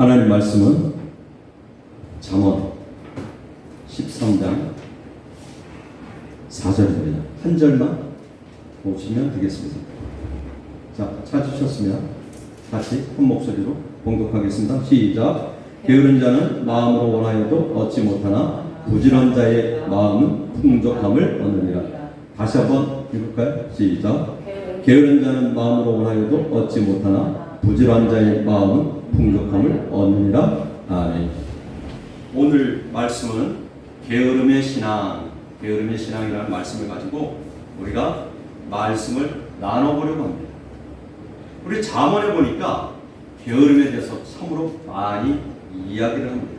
하나님 말씀은 잠언 13장 4절입니다. 한 절만 보시면 되겠습니다. 자, 찾으셨으면 같이 한 목소리로 봉독하겠습니다. 시작. 게으른 자는 마음으로 원하여도 얻지 못하나 부지런한 자의 마음은 풍족함을 얻느니라. 다시 한번 읽을까요? 시작. 게으른 자는 마음으로 원하여도 얻지 못하나 부지런한 자의 마음은 풍족함을 얻느니라. 아멘. 오늘 말씀은 게으름의 신앙, 게으름의 신앙이라는 말씀을 가지고 우리가 말씀을 나눠보려고 합니다. 우리 잠언에 보니까 게으름에 대해서 참으로 많이 이야기를 합니다.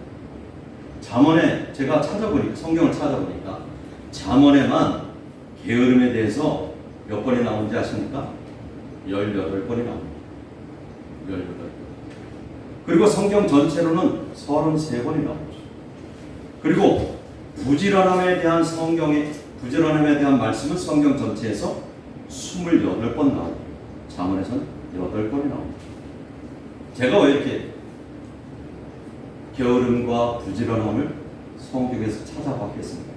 잠언에 제가 찾아보니까, 성경을 찾아보니까 잠언에만 게으름에 대해서 몇 번이 나오는지 아십니까? 18번이 나옵니다. 18번. 그리고 성경 전체로는 33번이 나오죠. 그리고 부지런함에 대한 부지런함에 대한 말씀은 성경 전체에서 28번 나옵니다. 잠언에서는 8번이 나옵니다. 제가 왜 이렇게 게으름과 부지런함을 성경에서 찾아봤겠습니까?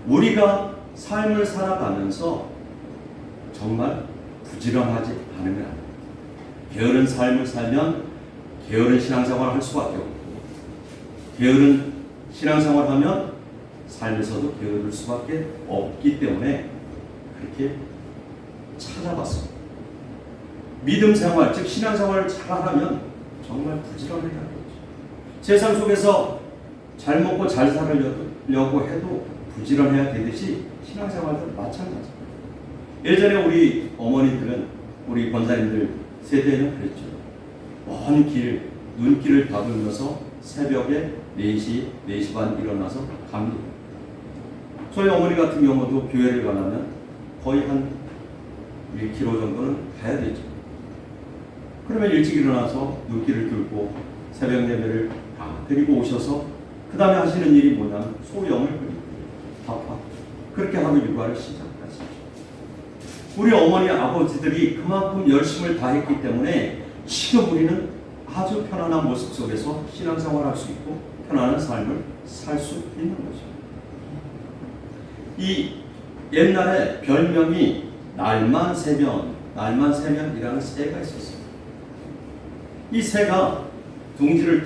우리가 삶을 살아가면서 정말 부지런하지 않으면 안 돼요. 게으른 삶을 살면 게으른 신앙생활을 할 수밖에 없고, 게으른 신앙생활을 하면 삶에서도 게으를 수밖에 없기 때문에 그렇게 찾아봤습니다. 믿음 생활, 즉 신앙생활을 잘하면 정말 부지런해야 되죠. 세상 속에서 잘 먹고 잘 살려고 해도 부지런해야 되듯이 신앙생활도 마찬가지입니다. 예전에 우리 어머니들은, 우리 권사님들 세대는 그랬죠. 먼 길, 눈길을 다듬으면서 새벽에 4시, 4시 반 일어나서 갑니다. 저희 어머니 같은 경우도 교회를 가려면 거의 한 1km 정도는 가야 되죠. 그러면 일찍 일어나서 눈길을 들고 새벽 예배를 다 드리고 오셔서 그 다음에 하시는 일이 뭐냐면 소영을 그리고 밥하고 그렇게 하고 육아를 시작하시죠. 우리 어머니 아버지들이 그만큼 열심을 다했기 때문에 지금 우리는 아주 편안한 모습 속에서 신앙생활을 할 수 있고 편안한 삶을 살 수 있는 거죠. 이 옛날에 별명이 날만새면이라는 새가 있었어요. 이 새가 둥지를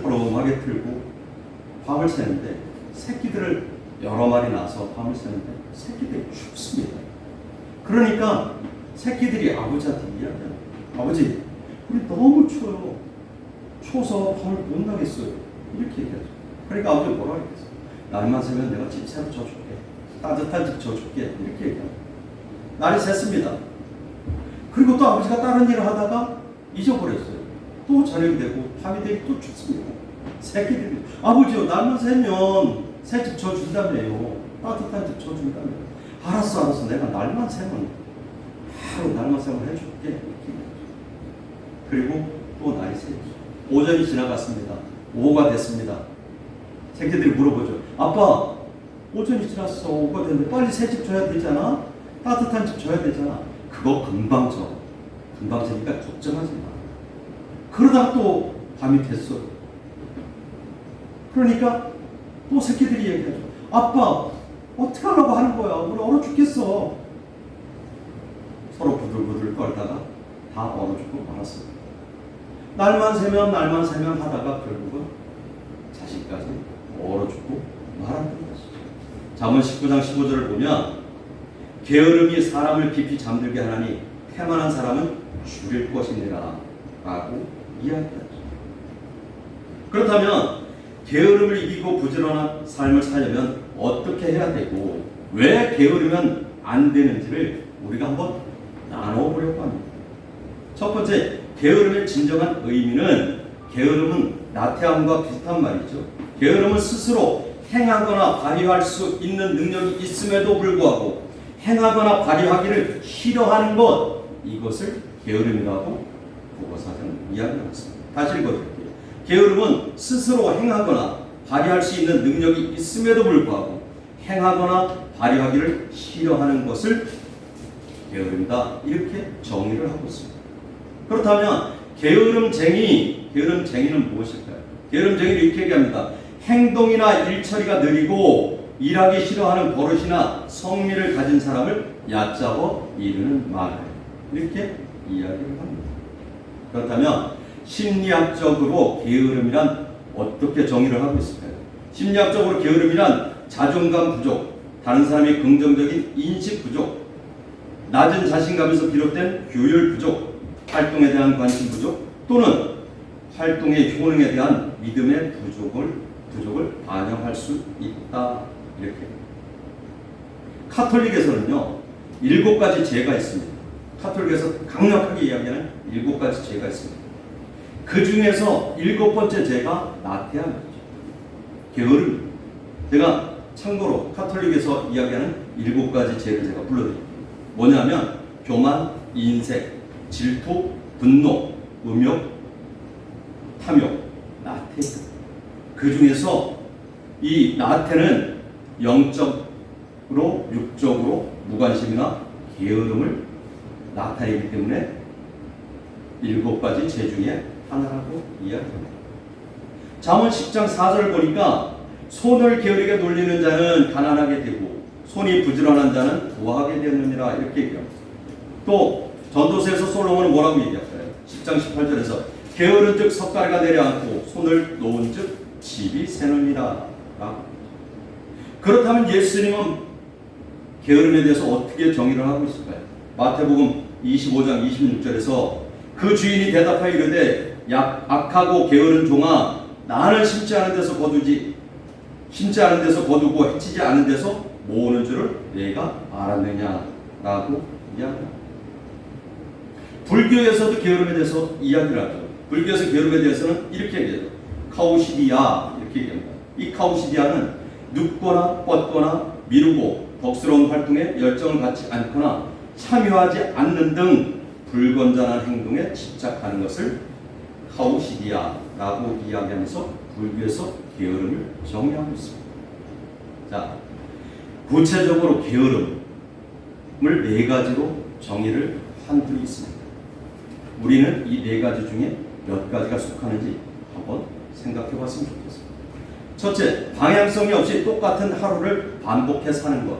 허름하게 틀고 밤을 새는데 새끼들을 여러 마리 낳아서 밤을 새는데 새끼들이 춥습니다. 그러니까 새끼들이 아버지한테 이야기해요. 아버지, 우리 너무 추워요. 추워서 밤을 못 나겠어요. 이렇게 얘기하죠. 그러니까 아버지가 뭐라 그랬어요? 날만 새면 내가 집 새로 져줄게. 따뜻한 집 져줄게. 이렇게 얘기하죠. 날이 샜습니다. 그리고 또 아버지가 다른 일을 하다가 잊어버렸어요. 또 저녁이 되고 밤이 되고 또 춥습니다. 새끼들이 아버지요, 날만 새면 새 집 져준다며요. 따뜻한 집 져준다며. 알았어. 내가 날만 새면 하루 날만 새면 해줄게. 그리고 또 날이 새죠. 오전이 지나갔습니다. 오후가 됐습니다. 새끼들이 물어보죠. 아빠, 오전이 지났어. 오후가 됐는데 빨리 새 집 줘야 되잖아. 따뜻한 집 줘야 되잖아. 그거 금방 져. 금방 새니까 걱정하지 마. 그러다가 또 밤이 됐어. 그러니까 또 새끼들이 얘기하죠. 아빠, 어떻게 하려고 하는 거야? 우리 얼어 죽겠어. 서로 부들부들 떨다가 다 얼어 죽고 말았어요. 날만 새면 하다가 결국은 자식까지 얼어 죽고 말았던 것이죠. 잠언 19장 15절을 보면 게으름이 사람을 깊이 잠들게 하나니 태만한 사람은 죽일 것이니라 라고 이야기하죠. 그렇다면 게으름을 이기고 부지런한 삶을 살려면 어떻게 해야 되고 왜 게으르면 안 되는지를 우리가 한번 나눠보려고 합니다. 첫 번째, 게으름의 진정한 의미는, 게으름은 나태함과 비슷한 말이죠. 게으름은 스스로 행하거나 발휘할 수 있는 능력이 있음에도 불구하고 행하거나 발휘하기를 싫어하는 것, 이것을 게으름이라고 국어사전은 이야기하고 있습니다. 다시 읽어드릴게요. 게으름은 스스로 행하거나 발휘할 수 있는 능력이 있음에도 불구하고 행하거나 발휘하기를 싫어하는 것을 게으름이다, 이렇게 정의를 하고 있습니다. 그렇다면 게으름쟁이는 무엇일까요? 게으름쟁이를 이렇게 얘기합니다. 행동이나 일처리가 느리고 일하기 싫어하는 버릇이나 성미를 가진 사람을 얕잡아 이르는 말이에요. 이렇게 이야기를 합니다. 그렇다면 심리학적으로 게으름이란 어떻게 정의를 하고 있을까요? 심리학적으로 게으름이란 자존감 부족, 다른 사람의 긍정적인 인식 부족, 낮은 자신감에서 비롯된 규율 부족, 활동에 대한 관심 부족, 또는 활동의 효능에 대한 믿음의 부족을 반영할 수 있다. 이렇게. 카톨릭에서는요, 7가지 죄가 있습니다. 카톨릭에서 강력하게 이야기하는 7가지 죄가 있습니다. 그 중에서 7번째 죄가 나태함이죠. 게으름. 제가 참고로 카톨릭에서 이야기하는 7가지 죄를 제가 불러드립니다. 뭐냐면 교만, 인색, 질투, 분노, 음욕, 탐욕, 나태. 그 중에서 이 나태는 영적으로, 육적으로 무관심이나 게으름을 나타내기 때문에 7가지 죄 중에 하나라고 이야기합니다. 잠언 10장 4절을 보니까 손을 게으르게 놀리는 자는 가난하게 되고 손이 부지런한 자는 부하게 되느니라 이렇게 얘기합니다. 또 전도서에서 솔로몬은 뭐라고 얘기할까요? 10장 18절에서 게으른 즉 석 가지가 내려앉고 손을 놓은 즉 집이 새느니라. 그렇다면 예수님은 게으름에 대해서 어떻게 정의를 하고 있을까요? 마태복음 25장 26절에서 그 주인이 대답하여 이르되 악하고 게으른 종아, 나는 심지 않은 데서 거두고 해치지 않은 데서 모으는 줄을 내가 알았느냐라고 이야기합니다. 불교에서도 게으름에 대해서 이야기를 하죠. 불교에서 게으름에 대해서는 이렇게 얘기해요. 카우시디아 이렇게 얘기합니다. 이 카우시디아는 눕거나 뻗거나 미루고 덕스러운 활동에 열정을 갖지 않거나 참여하지 않는 등 불건전한 행동에 집착하는 것을 카우시디아라고 이야기하면서 불교에서 게으름을 정의하고 있습니다. 자, 구체적으로 게으름을 4가지로 정의를 한 분이 있습니다. 우리는 이 4가지 중에 몇 가지가 속하는지 한번 생각해 봤으면 좋겠습니다. 첫째, 방향성이 없이 똑같은 하루를 반복해 사는 것.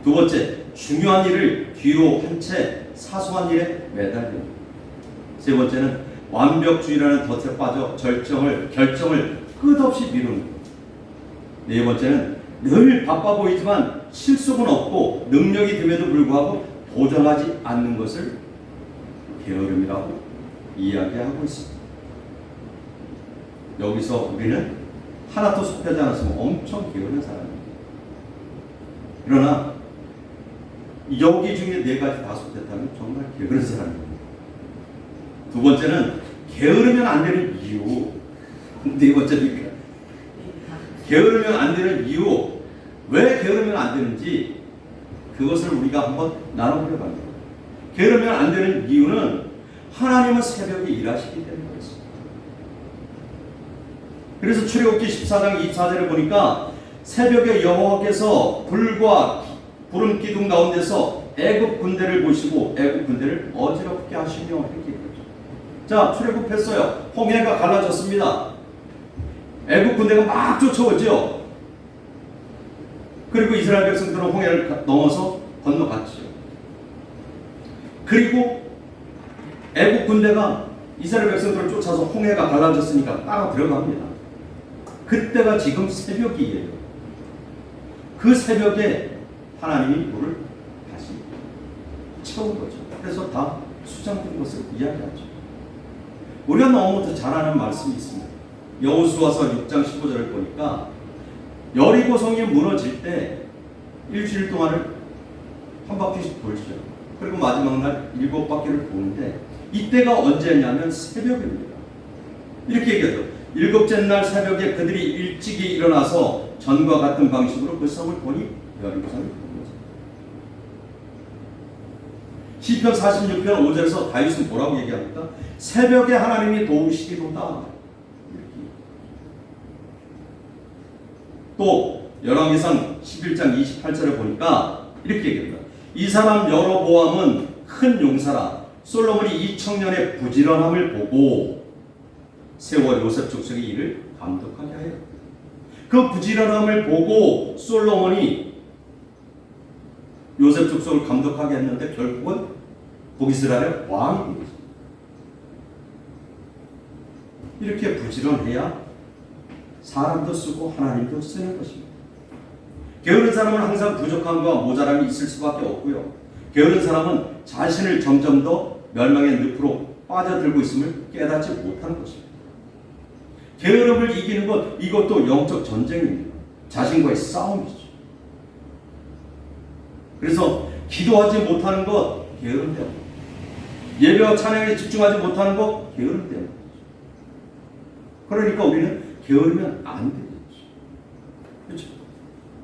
두 번째, 중요한 일을 뒤로 한 채 사소한 일에 매달리는 것. 세 번째는 완벽주의라는 덫에 빠져 결정을 끝없이 미루는 것. 네 번째는 늘 바빠 보이지만 실속은 없고 능력이 됨에도 불구하고 도전하지 않는 것을 게으름이라고 이야기하고 있습니다. 여기서 우리는 하나도 속하지 않았으면 엄청 게으른 사람입니다. 그러나 여기 중에 4가지 다 속했다면 정말 게으른 사람입니다. 두 번째는 게으르면 안 되는 이유. 4번째는 게으르면 안 되는 이유. 왜 게으르면 안 되는지 그것을 우리가 한번 나눠보려고 합니다. 게으르면 안 되는 이유는 하나님은 새벽에 일하시기 때문에 그렇습니다. 그래서 출애굽기 14장 24절을 보니까 새벽에 여호와께서 불은 기둥 가운데서 애굽 군대를 보시고 애굽 군대를 어지럽게 하시며 이렇게 얘기했죠. 자, 출애굽했어요. 홍해가 갈라졌습니다. 애굽 군대가 막 쫓아오죠. 그리고 이스라엘 백성들은 홍해를 넘어서 건너갔죠. 그리고 애굽 군대가 이스라엘 백성들을 쫓아서 홍해가 갈라졌으니까 따라 들어갑니다. 그때가 지금 새벽이에요. 그 새벽에 하나님이 물을 다시 채운 거죠. 그래서 다 수장된 것을 이야기하죠. 우리가 너무 잘 아는 말씀이 있습니다. 여호수아서 6장 15절을 보니까 여리고 성이 무너질 때 일주일 동안을 한 바퀴씩 돌죠. 그리고 마지막 날 7바퀴를 도는데 이때가 언제냐면 새벽입니다. 이렇게 얘기하죠. 7째 날 새벽에 그들이 일찍이 일어나서 전과 같은 방식으로 그 성을 보니 여리고 성이 본 거죠. 시편 46편 5절에서 다윗은 뭐라고 얘기합니까? 새벽에 하나님이 도우시리로다. 또 열왕기상 11장 28절을 보니까 이렇게 얘기합니다. 이 사람 여로보암은 큰 용사라 솔로몬이 이 청년의 부지런함을 보고 세워 요셉 족속의 일을 감독하게 하여 그 부지런함을 보고 솔로몬이 요셉 족속을 감독하게 했는데 결국은 북이스라엘의 왕이 된 거죠. 이렇게 부지런해야 사람도 쓰고 하나님도 쓰는 것입니다. 게으른 사람은 항상 부족함과 모자람이 있을 수밖에 없고요. 게으른 사람은 자신을 점점 더 멸망의 늪으로 빠져들고 있음을 깨닫지 못하는 것입니다. 게으름을 이기는 것, 이것도 영적 전쟁입니다. 자신과의 싸움이죠. 그래서 기도하지 못하는 것, 게으름 때문에. 예배와 찬양에 집중하지 못하는 것, 게으름 때문에. 그러니까 우리는 게으르면 안 되죠. 그렇죠?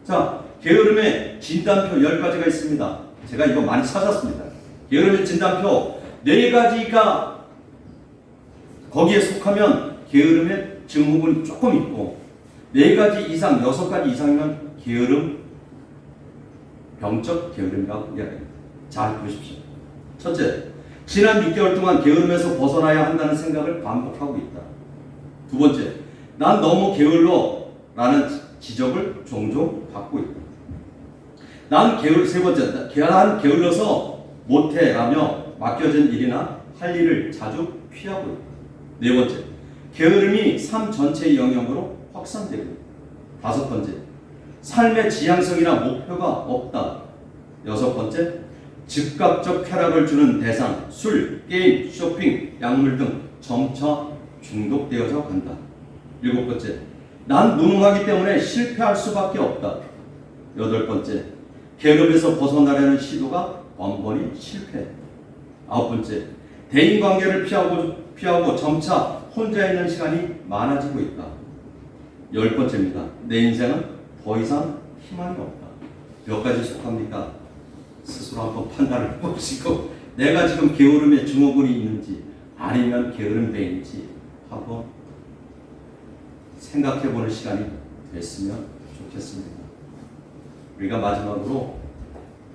자, 게으름의 진단표 10가지가 있습니다. 제가 이거 많이 찾았습니다. 게으름의 진단표 4가지가 거기에 속하면 게으름의 증후군이 조금 있고 4가지 이상, 6가지 이상이면 게으름, 병적 게으름이라고 이야기합니다. 잘 보십시오. 첫째, 지난 6개월 동안 게으름에서 벗어나야 한다는 생각을 반복하고 있다. 두 번째, 난 너무 게을러 라는 지적을 종종 받고 있다. 세 번째, 난 게을러서 못해 라며 맡겨진 일이나 할 일을 자주 피하고 있다. 네 번째, 게으름이 삶 전체의 영역으로 확산되고 있다. 다섯 번째, 삶의 지향성이나 목표가 없다. 여섯 번째, 즉각적 쾌락을 주는 대상, 술, 게임, 쇼핑, 약물 등 점차 중독되어져 간다. 일곱 번째, 난 무능하기 때문에 실패할 수밖에 없다. 여덟 번째, 게으름에서 벗어나려는 시도가 번번이 실패. 아홉 번째, 대인관계를 피하고 점차 혼자 있는 시간이 많아지고 있다. 열 번째입니다. 내 인생은 더 이상 희망이 없다. 몇 가지 속합니까? 스스로 한번 판단을 해보시고 내가 지금 게으름에 증후군이 있는지 아니면 게으름뱅인지 한번 생각해보는 시간이 됐으면 좋겠습니다. 우리가 마지막으로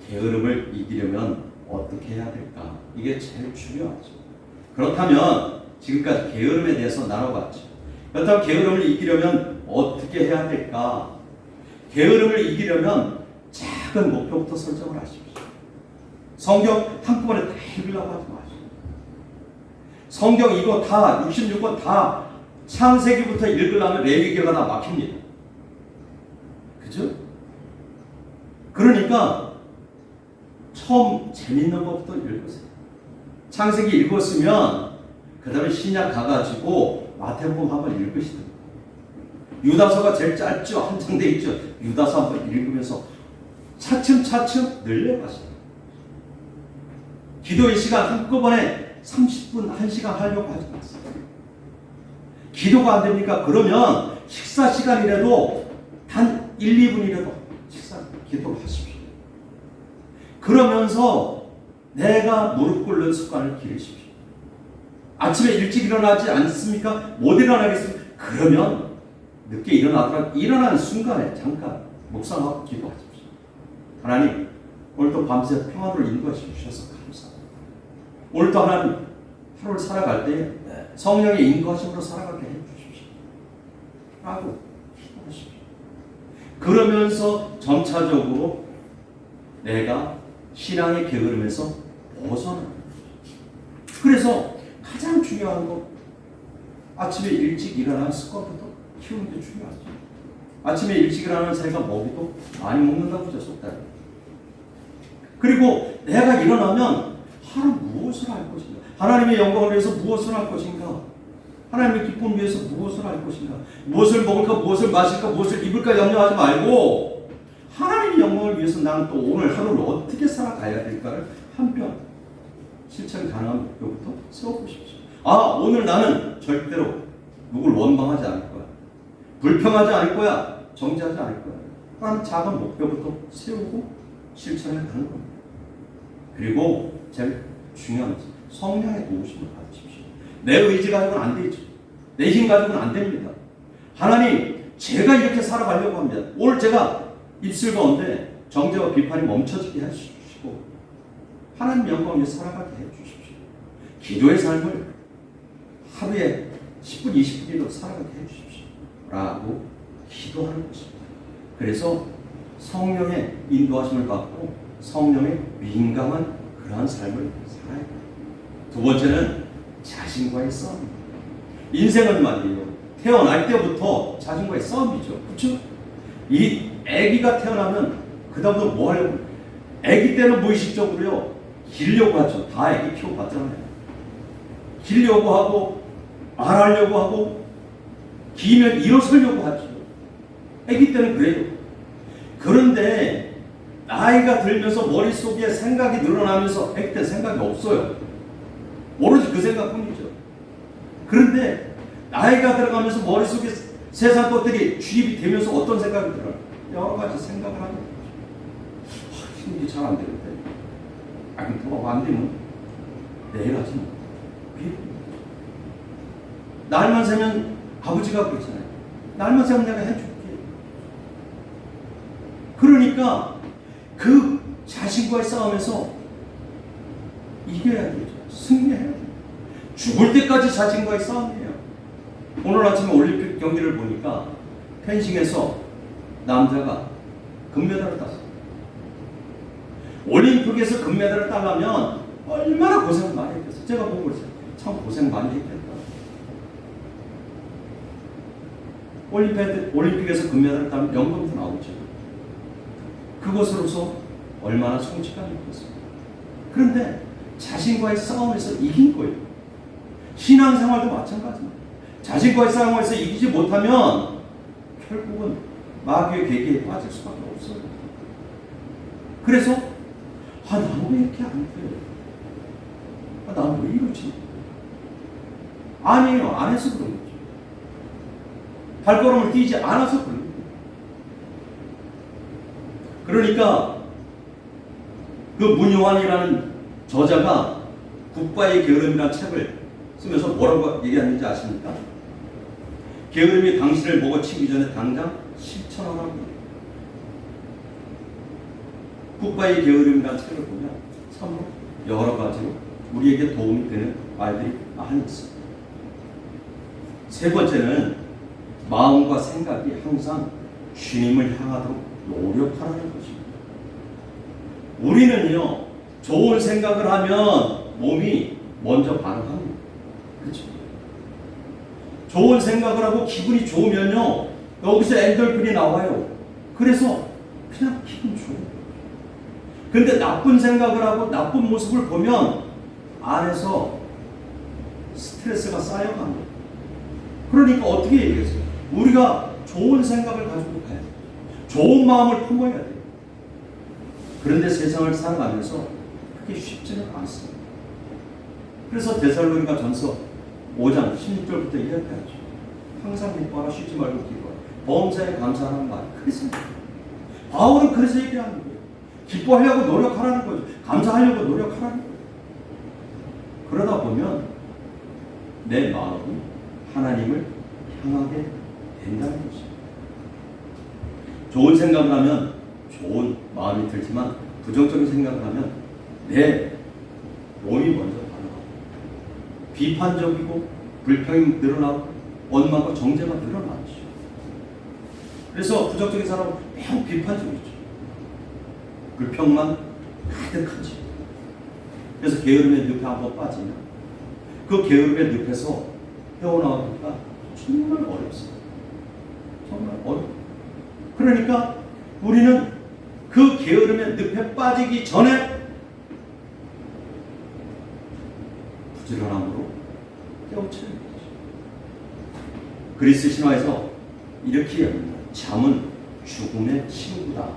게으름을 이기려면 어떻게 해야 될까? 이게 제일 중요하죠. 그렇다면 지금까지 게으름에 대해서 나눠봤죠. 그렇다면 게으름을 이기려면 어떻게 해야 될까? 게으름을 이기려면 작은 목표부터 설정을 하십시오. 성경 한꺼번에 다 읽으려고 하지 마시고 성경 이거 다 66권 다 창세기부터 읽으려면 레위기가 다 막힙니다. 그죠? 그러니까 처음 재밌는 것부터 읽으세요. 창세기 읽었으면 그 다음에 신약 가가지고 마태복음 한번 읽으시든가 유다서가 제일 짧죠. 한 장 돼 있죠. 유다서 한번 읽으면서 차츰차츰 늘려가시죠. 기도의 시간 한꺼번에 30분, 1시간 하려고 하지 마세요. 기도가 안 됩니까? 그러면 식사 시간이라도 단 1, 2분이라도 기도를 하십시오. 그러면서 내가 무릎 꿇는 습관을 기르십시오. 아침에 일찍 일어나지 않습니까? 못 일어나겠습니까? 그러면 늦게 일어나더라도 일어나는 순간에 잠깐 묵상하고 기도하십시오. 하나님, 오늘도 밤새 평화를 인도해 주셔서 감사합니다. 오늘도 하나님 하루를 살아갈 때 성령의 인도하심으로 살아가게 해 주십시오. 라고 기도하십시오. 그러면서 점차적으로 내가 신앙의 게으름에서 벗어납니다. 그래서 가장 중요한 거 아침에 일찍 일어나는 습관부터 키우는 게 중요하죠. 아침에 일찍 일어나는 새가 먹이도 많이 먹는다고 하셨다. 그리고 내가 일어나면 하루 무엇을 할 것인가? 하나님의 영광을 위해서 무엇을 할 것인가? 하나님의 기쁨을 위해서 무엇을 할 것인가? 무엇을 먹을까? 무엇을 마실까? 무엇을 입을까? 염려하지 말고 하나님의 영광을 위해서 나는 또 오늘 하루를 어떻게 살아가야 될까를 한편 실천 가능한 목표부터 세워보십시오. 오늘 나는 절대로 누굴 원망하지 않을 거야. 불평하지 않을 거야. 정죄하지 않을 거야. 라는 작은 목표부터 세우고 실천해 가는 겁니다. 그리고 제일 중요한 것은 성령의 도우심을 받으십시오. 내 의지 가지고는 안 되죠. 내 힘 가지고는 안 됩니다. 하나님, 제가 이렇게 살아가려고 합니다. 오늘 제가 입술 가운데 정죄와 비판이 멈춰지게 해주시고 하나님 영광을 위해 살아가게 해주십시오. 기도의 삶을 하루에 10분, 20분이라도 살아가게 해주십시오. 라고 기도하는 것입니다. 그래서 성령의 인도하심을 받고 성령의 민감한 그러한 삶을 살아야 합니다. 두 번째는 자신과의 싸움입니다. 인생은 말이에요. 태어날 때부터 자신과의 싸움이죠. 그렇죠? 이 아기가 태어나면 그 다음부터 뭐 하려고? 아기 때는 무의식적으로요. 기르려고 하죠. 다 아기 키워봤잖아요. 기르려고 하고 말하려고 하고 기면 일어서려고 하죠. 아기 때는 그래요. 그런데 나이가 들면서 머릿속에 생각이 늘어나면서 아기 때는 생각이 없어요. 오로지 그 생각뿐이죠. 그런데 나이가 들어가면서 머릿속에 세상 것들이 주입이 되면서 어떤 생각이 들어요? 여러 가지 생각을 하는 거죠. 이게 잘 안 되는데. 더 안 되면 내일 하지 뭐. 날만 새면 아버지가 그렇잖아요. 날만 새면 내가 해줄게. 그러니까 그 자신과의 싸움에서 이겨야 되죠. 승리해야 돼요. 죽을 때까지 자신과의 싸움이에요. 오늘 아침에 올림픽 경기를 보니까 펜싱에서 남자가 금메달을 땄어요. 올림픽에서 금메달을 따려면 얼마나 고생을 많이 했겠어요. 제가 보고 그랬어요. 참 고생 많이 했겠다. 올림픽에서 금메달을 따면 연금도 나오죠. 그것으로서 얼마나 성취감이 있겠습니까? 그런데 자신과의 싸움에서 이긴 거예요. 신앙생활도 마찬가지입니다. 자신과의 싸움에서 이기지 못하면 결국은 마귀의 계기에 빠질 수밖에 없어요. 그래서 나는 왜 이렇게 안 돼? 나는 왜 이러지? 아니에요. 안 해서 그런 거죠. 발걸음을 띄지 않아서 그런 거예요. 그러니까 그 문요한이라는 저자가 국가의 게으름이라는 책을 쓰면서 뭐라고 얘기하는지 아십니까? 게으름이 당신을 먹어치기 전에 당장 실천하라고 해요. 국가의 게으름이라는 책을 보면 참 여러 가지로 우리에게 도움이 되는 말들이 많이 있습니다. 세 번째는 마음과 생각이 항상 주님을 향하도록 노력하라는 것입니다. 우리는요, 좋은 생각을 하면 몸이 먼저 반응합니다. 그렇죠? 좋은 생각을 하고 기분이 좋으면요, 여기서 엔돌핀이 나와요. 그래서 그냥 기분 좋아요. 그런데 나쁜 생각을 하고 나쁜 모습을 보면 안에서 스트레스가 쌓여갑니다. 그러니까 어떻게 얘기했어요? 우리가 좋은 생각을 가지고 가야 돼요. 좋은 마음을 품어야 돼요. 그런데 세상을 살아가면서 그게 쉽지는 않습니다. 그래서 데살로니가 전서 5장 16절부터 이렇게 하죠. 항상 기뻐하라, 쉬지 말고 기뻐하라. 범사에 감사하는 말. 그래서 바울은 그래서 얘기하는 거예요. 기뻐하려고 노력하라는 거죠. 감사하려고 노력하라는 거예요. 그러다 보면 내 마음이 하나님을 향하게 된다는 것이죠. 좋은 생각을 하면 좋은 마음이 들지만 부정적인 생각을 하면 내 몸이 먼저 반응하고 비판적이고 불평이 늘어나고 원망과 정죄가 늘어나죠. 그래서 부정적인 사람은 매우 비판적이죠. 불평만 가득하지. 그래서 게으름의 늪에 한번 빠지면 그 게으름의 늪에서 헤어나오기가 정말 어렵습니다. 정말 어렵습니다. 그러니까 우리는 그 게으름의 늪에 빠지기 전에 부지런함으로 깨우쳐야 되죠. 그리스 신화에서 이렇게 합니다. 잠은 죽음의 친구다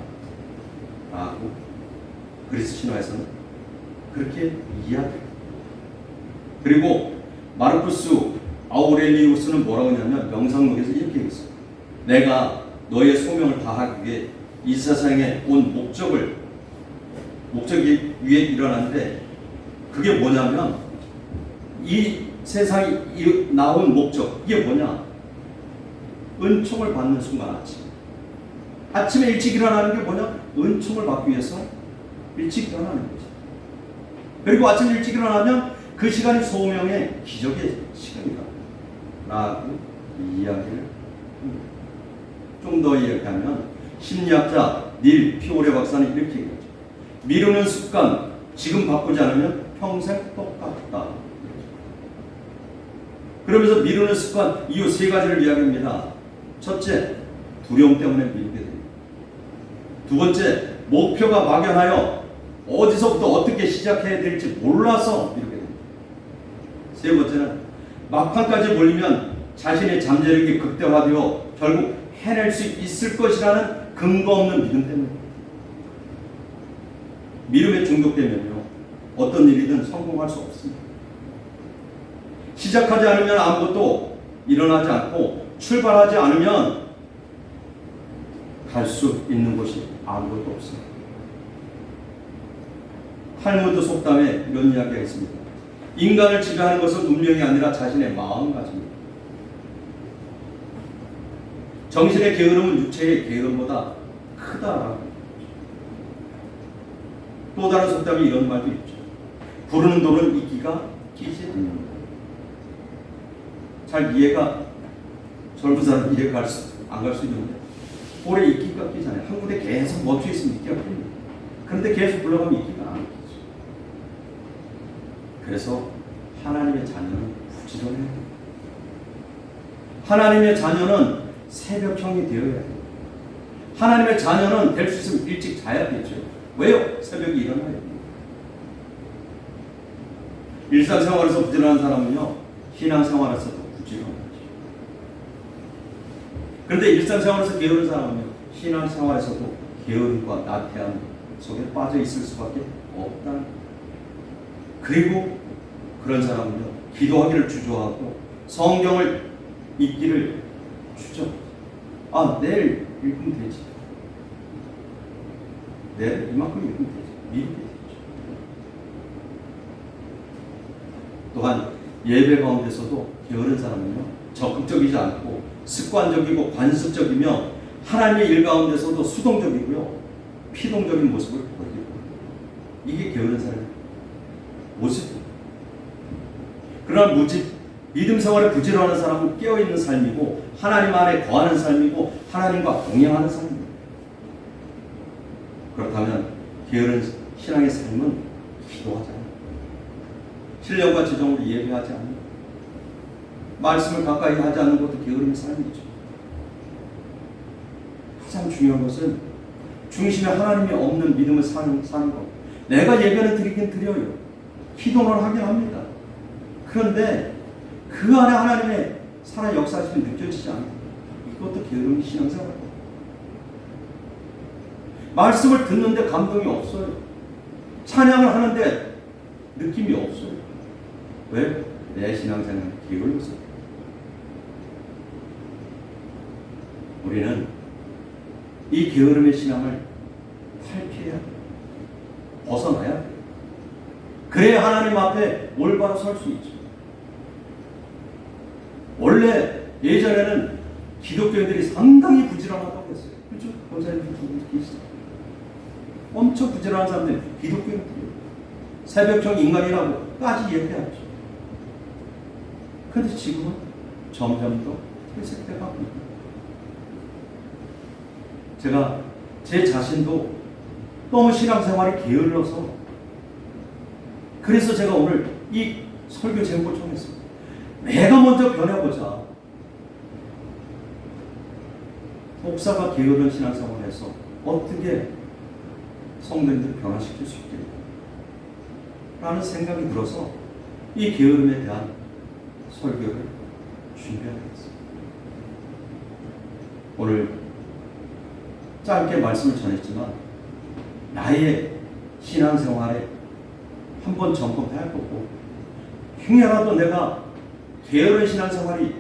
라고 그리스 신화에서는 그렇게 이야기합니다. 그리고 마르쿠스 아우렐리우스는 뭐라고 하냐면 명상록에서 이렇게 얘기했어요. 내가 너의 소명을 다하기 위해 이 세상에 온 목적이 위에 일어났는데 그게 뭐냐면 이 세상이 나온 목적, 이게 뭐냐? 은총을 받는 순간 아침에 일찍 일어나는 게 뭐냐? 은총을 받기 위해서 일찍 일어나는 거죠. 그리고 아침 일찍 일어나면 그 시간이 소명의 기적의 시간이다 라고 이야기를 좀 더 이야기하면 심리학자 닐 피오레 박사는 이렇게 얘기하죠. 미루는 습관 지금 바꾸지 않으면 평생 똑같다. 그러면서 미루는 습관 이유 세 가지를 이야기합니다. 첫째, 두려움 때문에 미루게 됩니다. 두 번째, 목표가 막연하여 어디서부터 어떻게 시작해야 될지 몰라서 미루게 됩니다. 세 번째는 막판까지 몰리면 자신의 잠재력이 극대화되어 결국 해낼 수 있을 것이라는 근거 없는 믿음 때문입니다. 미움에 중독되면요, 어떤 일이든 성공할 수 없습니다. 시작하지 않으면 아무것도 일어나지 않고 출발하지 않으면 갈 수 있는 곳이 아무것도 없습니다. 탈무드 속담에 이런 이야기가 있습니다. 인간을 지배하는 것은 운명이 아니라 자신의 마음가짐입니다. 정신의 게으름은 육체의 게으름보다 크다라고. 또 다른 속담이 이런 말도 있죠. 부르는 돌은 이끼가 끼지 않는다. 잘 이해가, 젊은 사람 이해가 안 갈 수 있는데, 볼에 이끼가 끼잖아요. 한 군데 계속 멈춰 있으면 이끼가 끼입니다. 그런데 계속 불러가면 이끼가 안 끼죠. 그래서 하나님의 자녀는 부지런해야 돼요. 하나님의 자녀는 새벽형이 되어야 돼요. 하나님의 자녀는 될 수 있으면 일찍 자야겠죠. 왜요? 새벽에 일어나야 돼요. 일상생활에서 부지런한 사람은요, 신앙생활에서도 부지런하죠. 그런데 일상생활에서 게으른 사람은요, 신앙생활에서도 게으름과 나태함 속에 빠져 있을 수밖에 없다는 거예요. 그리고 그런 사람은요, 기도하기를 주저하고 성경을 읽기를 주저. 내일 읽으면 되지. 내일 이만큼 읽으면 되지. 미루게 되죠. 또한 예배 가운데서도 게으른 사람은요, 적극적이지 않고 습관적이고 관습적이며 하나님의 일 가운데서도 수동적이고요, 피동적인 모습을 보이고, 이게 게으른 사람의 모습입니다. 그러나 믿음 생활에 부지런한 사람은 깨어있는 삶이고 하나님 안에 거하는 삶이고 하나님과 동행하는 삶입니다. 그렇다면 게으른 신앙의 삶은 기도하지 않아요. 신령과 지정으로 예배하지 않아요. 말씀을 가까이 하지 않는 것도 게으름의 삶이죠. 가장 중요한 것은 중심에 하나님이 없는 믿음을 사는 것. 내가 예배를 드리긴 드려요. 기도는 하긴 합니다. 그런데 그 안에 하나님의 살아 역사심이 느껴지지 않아요. 이것도 게으름의 신앙생활입니다. 말씀을 듣는데 감동이 없어요. 찬양을 하는데 느낌이 없어요. 왜? 내 신앙생활은 게을러서. 우리는 이 게으름의 신앙을 탈피해야 돼요. 벗어나야 돼요. 그래야 하나님 앞에 올바로 설 수 있죠. 원래 예전에는 기독교인들이 상당히 부지런하다고 했어요. 그렇죠? 권사님들 두 분 계시죠? 엄청 부지런한 사람들, 기독교인들이에요. 새벽형 인간이라고까지 얘기하죠. 그런데 지금은 점점 더 퇴색돼가고 있습니다. 제가 제 자신도 너무 신앙생활이 게을러서, 그래서 제가 오늘 이 설교 제목을 정했습니다. 내가 먼저 변해보자. 목사가 게으른 신앙생활에서 어떻게 성도님들 변화시킬 수 있겠냐 라는 생각이 들어서 이 게으름에 대한 설교를 준비하게 됐습니다. 오늘 짧게 말씀을 전했지만 나의 신앙생활에 한번 점검해야 할 거고, 행여라도 내가 게으른 신앙생활이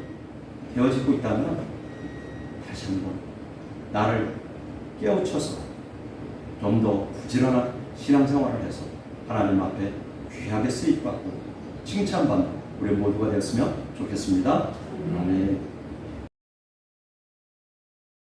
되어지고 있다면 다시 한번 나를 깨우쳐서 좀 더 부지런한 신앙생활을 해서 하나님 앞에 귀하게 쓰임받고 칭찬받는 우리 모두가 되었으면 좋겠습니다. 아멘.